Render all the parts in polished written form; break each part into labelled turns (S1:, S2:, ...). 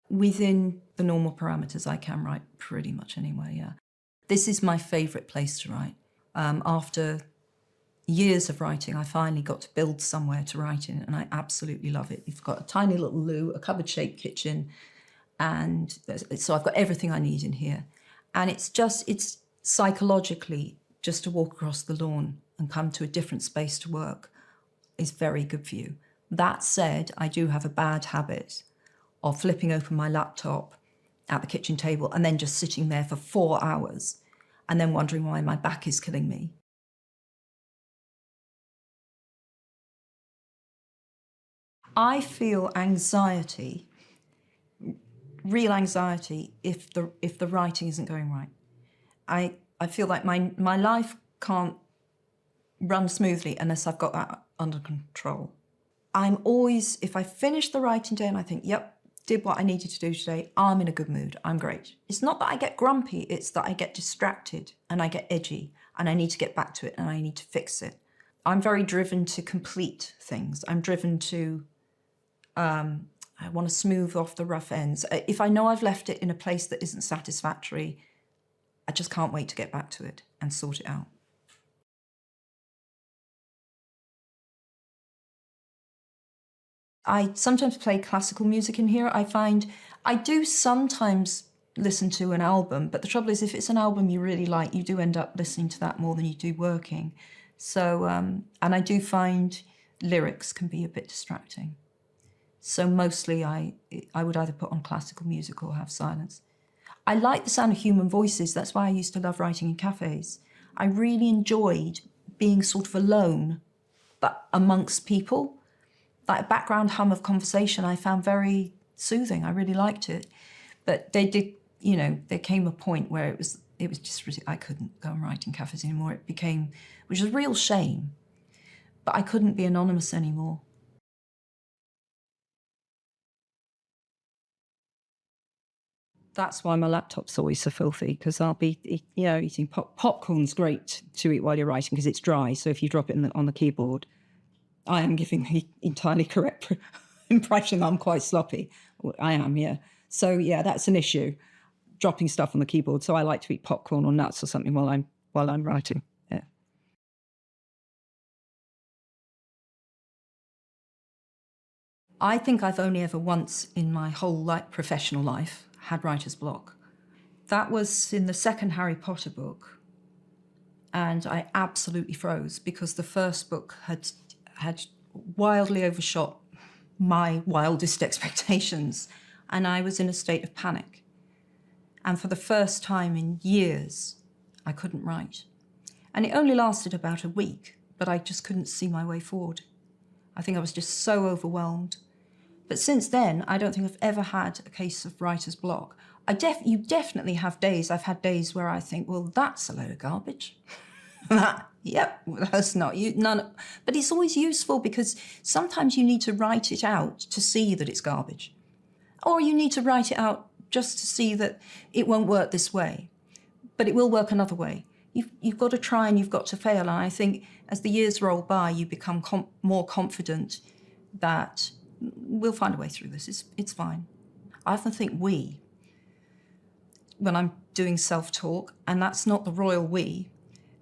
S1: Within the normal parameters, I can write pretty much anywhere, yeah. This is my favourite place to write. After years of writing, I finally got to build somewhere to write in, and I absolutely love it. You've got a tiny little loo, a cupboard-shaped kitchen, and so I've got everything I need in here. And it's psychologically, just to walk across the lawn and come to a different space to work is very good for you. That said, I do have a bad habit of flipping open my laptop at the kitchen table and then just sitting there for 4 hours and then wondering why my back is killing me. I feel anxiety, real anxiety, if the writing isn't going right. I feel like my life can't run smoothly unless I've got that under control. I'm always, if I finish the writing day and I think, yep, did what I needed to do today, I'm in a good mood, I'm great. It's not that I get grumpy, it's that I get distracted and I get edgy and I need to get back to it and I need to fix it. I'm very driven to complete things. I'm driven to, I want to smooth off the rough ends. If I know I've left it in a place that isn't satisfactory, I just can't wait to get back to it and sort it out. I sometimes play classical music in here. I find I do sometimes listen to an album, but the trouble is if it's an album you really like, you do end up listening to that more than you do working. So, and I do find lyrics can be a bit distracting. So mostly I would either put on classical music or have silence. I like the sound of human voices. That's why I used to love writing in cafes. I really enjoyed being sort of alone, but amongst people. That background hum of conversation I found very soothing. I really liked it. But they did, there came a point where it was just, I couldn't go and write in cafes anymore. It became, which was a real shame, but I couldn't be anonymous anymore. That's why my laptop's always so filthy, because I'll be, eating popcorn's great to eat while you're writing because it's dry. So if you drop it on the keyboard, I am giving the entirely correct impression that I'm quite sloppy. I am, yeah. So yeah, that's an issue, dropping stuff on the keyboard. So I like to eat popcorn or nuts or something while I'm writing. Yeah. I think I've only ever once in my whole professional life had writer's block. That was in the second Harry Potter book, and I absolutely froze because the first book had wildly overshot my wildest expectations, and I was in a state of panic. And for the first time in years, I couldn't write. And it only lasted about a week, but I just couldn't see my way forward. I think I was just so overwhelmed. But since then, I don't think I've ever had a case of writer's block. You definitely have days. I've had days where I think, well, that's a load of garbage. Yep, that's not you. None. But it's always useful because sometimes you need to write it out to see that it's garbage, or you need to write it out just to see that it won't work this way, but it will work another way. You've got to try and you've got to fail. And I think as the years roll by, you become more confident that we'll find a way through this. It's fine. I often think we, when I'm doing self-talk, and that's not the royal we.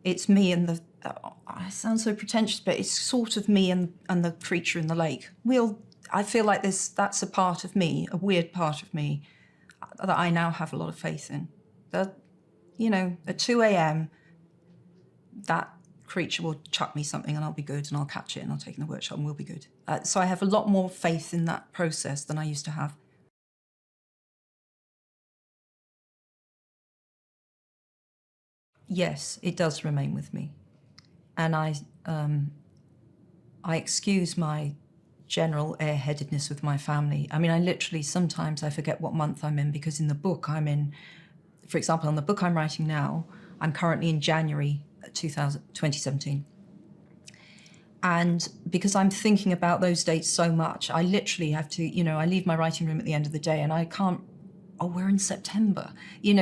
S1: It's me and the, I sound so pretentious, but it's sort of me and the creature in the lake. I feel like that's a part of me, a weird part of me, that I now have a lot of faith in. That, at 2 a.m, that creature will chuck me something and I'll be good and I'll catch it and I'll take it in the workshop and we'll be good. So I have a lot more faith in that process than I used to have. Yes, it does remain with me. And I excuse my general airheadedness with my family. I mean, sometimes I forget what month I'm in because in the book I'm in, for example, on the book I'm writing now, I'm currently in January 2017. And because I'm thinking about those dates so much, I literally have to, I leave my writing room at the end of the day and I can't, we're in September.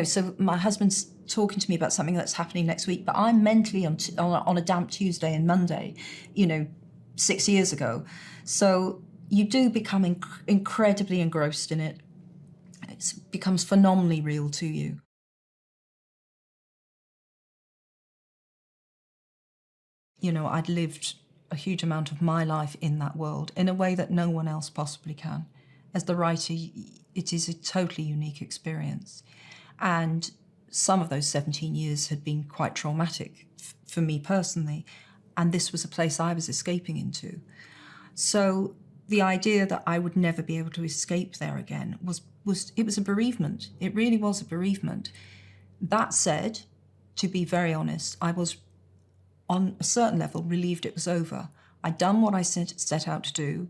S1: So my husband's talking to me about something that's happening next week, but I'm mentally on a damp Tuesday and Monday, 6 years ago. So you do become incredibly engrossed in it. becomes phenomenally real to you. You know, I'd lived a huge amount of my life in that world in a way that no one else possibly can. As the writer, it is a totally unique experience. And some of those 17 years had been quite traumatic for me personally. And this was a place I was escaping into. So the idea that I would never be able to escape there again was a bereavement. It really was a bereavement. That said, to be very honest, I was on a certain level relieved it was over. I'd done what I set out to do,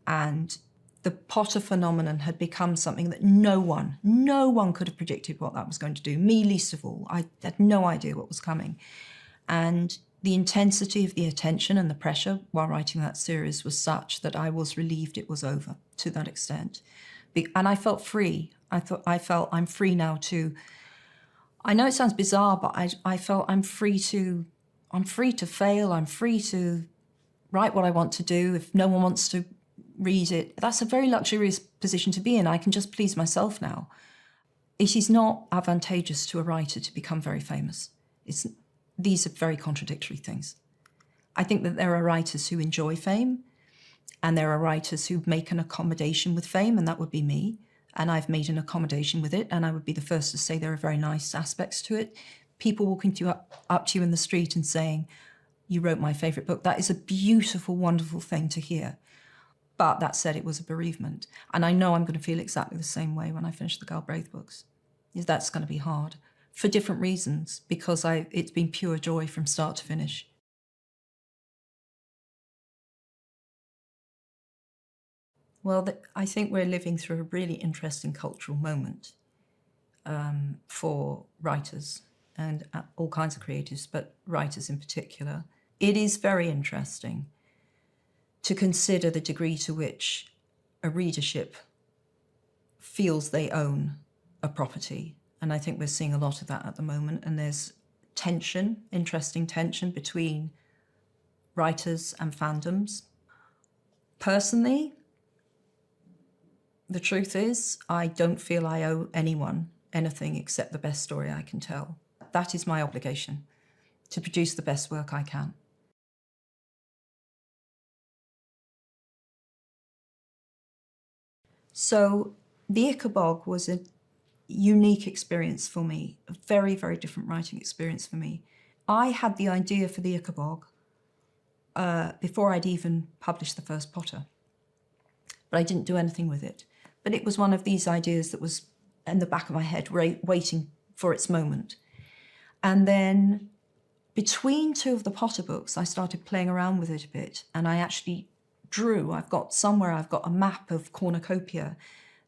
S1: and the Potter phenomenon had become something that no one could have predicted what that was going to do, me least of all. I had no idea what was coming. And the intensity of the attention and the pressure while writing that series was such that I was relieved it was over to that extent. And I felt free. I felt I'm free now to, I know it sounds bizarre, but I felt I'm free to fail. I'm free to write what I want to do. If no one wants to read it, that's a very luxurious position to be in. I can just please myself now. It is not advantageous to a writer to become very famous. These are very contradictory things. I think that there are writers who enjoy fame, and there are writers who make an accommodation with fame, and that would be me. And I've made an accommodation with it, and I would be the first to say there are very nice aspects to it. People walking up to you in the street and saying, "You wrote my favourite book," that is a beautiful, wonderful thing to hear. But that said, it was a bereavement. And I know I'm going to feel exactly the same way when I finish the Gallbraith books. That's going to be hard for different reasons, because it's been pure joy from start to finish. Well, I think we're living through a really interesting cultural moment for writers and all kinds of creatives, but writers in particular. It is very interesting to consider the degree to which a readership feels they own a property. And I think we're seeing a lot of that at the moment. And there's tension, interesting tension between writers and fandoms. Personally, the truth is, I don't feel I owe anyone anything except the best story I can tell. That is my obligation, to produce the best work I can. So the Ickabog was a unique experience for me, a very, very different writing experience for me. I had the idea for the Ickabog before I'd even published the first Potter, but I didn't do anything with it. But it was one of these ideas that was in the back of my head, waiting for its moment. And then between two of the Potter books, I started playing around with it a bit, and I actually drew. I've got a map of cornucopia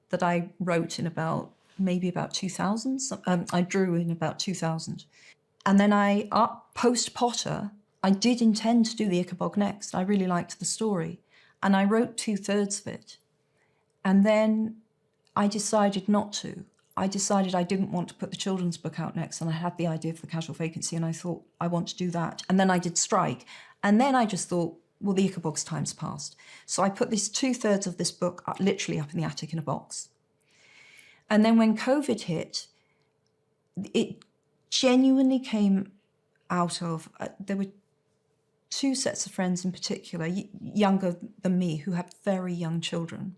S1: that I wrote in about 2000. I drew in about 2000. And then post-Potter, I did intend to do the Ickabog next. I really liked the story. And I wrote 2/3 of it. And then I decided not to. I decided I didn't want to put the children's book out next, and I had the idea for the Casual Vacancy, and I thought, I want to do that. And then I did Strike. And then I just thought, well, the Ickabog's time's passed. So I put this 2/3 of this book literally up in the attic in a box. And then when COVID hit, it genuinely came out of, there were two sets of friends in particular, younger than me, who had very young children,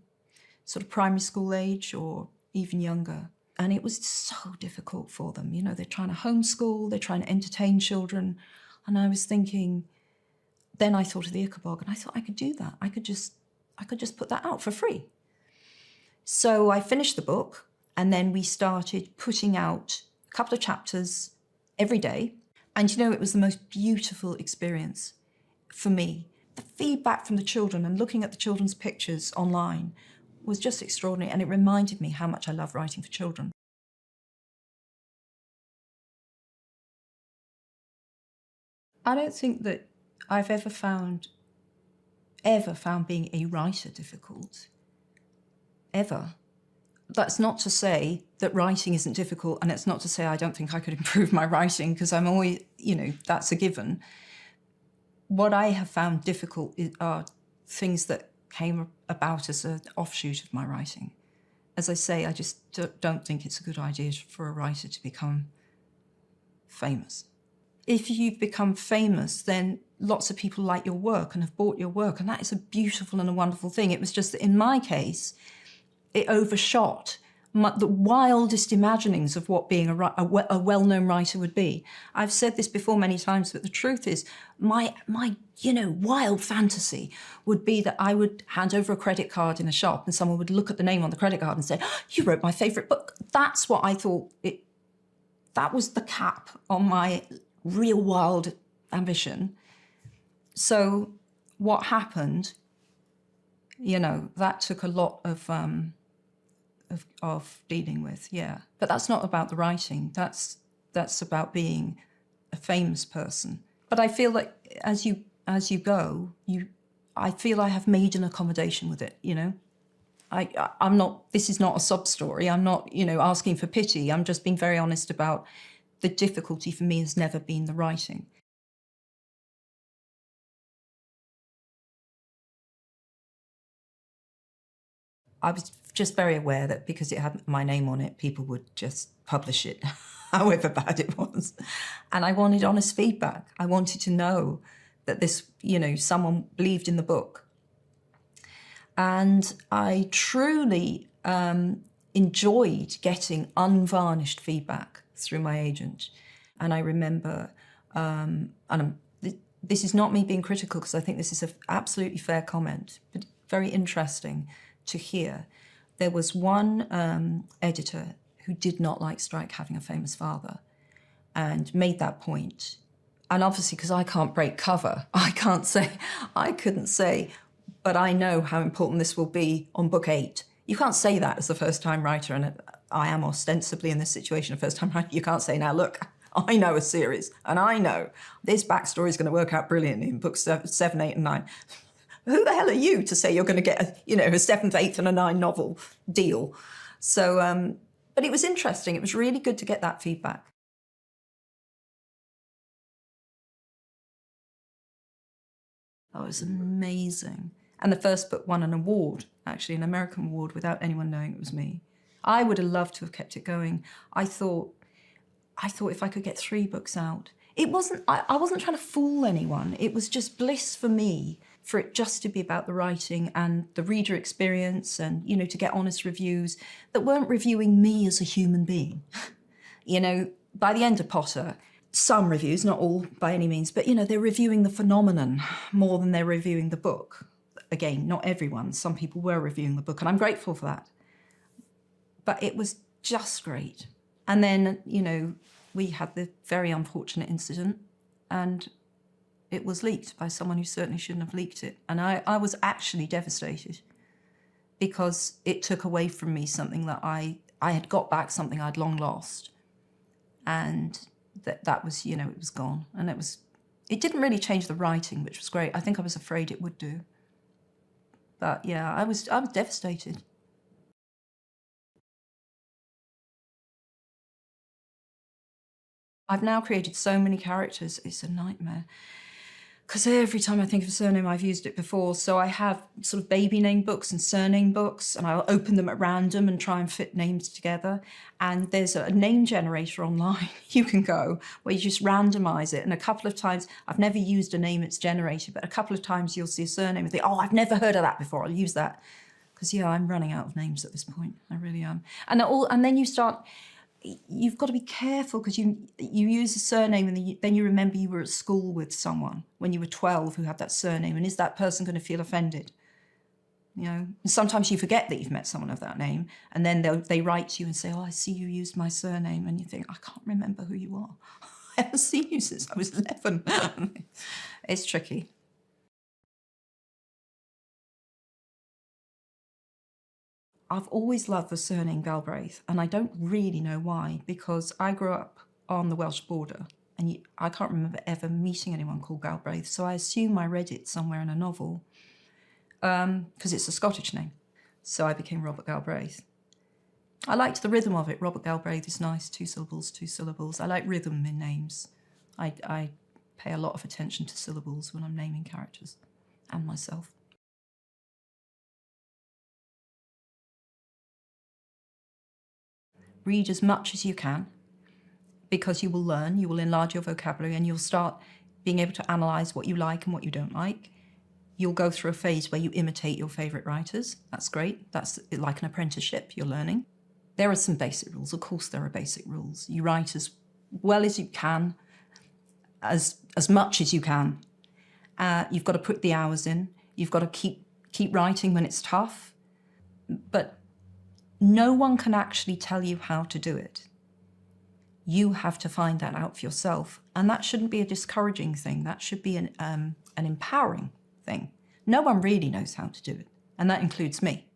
S1: sort of primary school age or even younger. And it was so difficult for them. You know, they're trying to homeschool, they're trying to entertain children. And I was thinking, then I thought of the Ickabog, and I thought I could do that. I could just put that out for free. So I finished the book, and then we started putting out a couple of chapters every day. And you know, it was the most beautiful experience for me. The feedback from the children and looking at the children's pictures online was just extraordinary, and it reminded me how much I love writing for children. I don't think that I've ever found being a writer difficult. Ever. That's not to say that writing isn't difficult, and it's not to say I don't think I could improve my writing, because I'm always, that's a given. What I have found difficult are things that came about as an offshoot of my writing. as I say, I just don't think it's a good idea for a writer to become famous. If you've become famous, then lots of people like your work and have bought your work, and that is a beautiful and a wonderful thing. It was just that in my case, it overshot the wildest imaginings of what being a well-known writer would be. I've said this before many times, but the truth is, my wild fantasy would be that I would hand over a credit card in a shop and someone would look at the name on the credit card and say, oh, you wrote my favourite book. That's what I thought. That was the cap on my real wild ambition. So what happened, that took a lot of dealing with, yeah. But that's not about the writing. That's about being a famous person. But I feel like as you go, I feel I have made an accommodation with it, I'm not, this is not a sob story. I'm not, asking for pity. I'm just being very honest about the difficulty for me has never been the writing. I was just very aware that because it had my name on it, people would just publish it, however bad it was. And I wanted honest feedback. I wanted to know that this, someone believed in the book. And I truly enjoyed getting unvarnished feedback through my agent. And I remember, this is not me being critical, because I think this is an absolutely fair comment, but very interesting to hear. There was one editor who did not like Strike having a famous father and made that point. And obviously, because I can't break cover, I couldn't say, but I know how important this will be on book 8. You can't say that as a first-time writer, and I am ostensibly in this situation a first-time writer. You can't say, now look, I know a series, and I know this backstory is going to work out brilliantly in books 7, 8, and 9. Who the hell are you to say you're going to get a 7th, 8th, and a 9 novel deal? So, but it was interesting. It was really good to get that feedback. Oh, it was amazing. And the first book won an award, actually, an American award, without anyone knowing it was me. I would have loved to have kept it going. I thought if I could get 3 books out, I wasn't trying to fool anyone. It was just bliss for me, for it just to be about the writing and the reader experience, and, to get honest reviews that weren't reviewing me as a human being. By the end of Potter, some reviews, not all by any means, but, they're reviewing the phenomenon more than they're reviewing the book. Again, not everyone. Some people were reviewing the book, and I'm grateful for that. But it was just great. And then, we had the very unfortunate incident, and it was leaked by someone who certainly shouldn't have leaked it. And I was actually devastated, because it took away from me something that I had got back, something I'd long lost. And that was, it was gone. And it didn't really change the writing, which was great. I think I was afraid it would do. But yeah, I was devastated. I've now created so many characters, it's a nightmare. Because every time I think of a surname, I've used it before. So I have sort of baby name books and surname books, and I'll open them at random and try and fit names together. And there's a name generator online you can go where you just randomise it. And a couple of times, I've never used a name it's generated, but a couple of times you'll see a surname and think, oh, I've never heard of that before, I'll use that. Because, yeah, I'm running out of names at this point. I really am. And then you've got to be careful, because you use a surname and then you remember you were at school with someone when you were 12 who had that surname, and is that person going to feel offended? And sometimes you forget that you've met someone of that name, and then they write to you and say, oh, I see you used my surname, and you think, I can't remember who you are. I haven't seen you since I was 11. It's tricky. I've always loved the surname Galbraith, and I don't really know why, because I grew up on the Welsh border, and I can't remember ever meeting anyone called Galbraith, so I assume I read it somewhere in a novel, because it's a Scottish name. So I became Robert Galbraith. I liked the rhythm of it. Robert Galbraith is nice, 2 syllables, 2 syllables. I like rhythm in names. I pay a lot of attention to syllables when I'm naming characters and myself. read as much as you can, because you will learn, you will enlarge your vocabulary, and you'll start being able to analyse what you like and what you don't like. You'll go through a phase where you imitate your favourite writers. That's great. That's like an apprenticeship, you're learning. There are some basic rules. Of course there are basic rules. You write as well as you can, as much as you can. You've got to put the hours in. You've got to keep writing when it's tough. But no one can actually tell you how to do it. You have to find that out for yourself. And that shouldn't be a discouraging thing. That should be an empowering thing. No one really knows how to do it. And that includes me.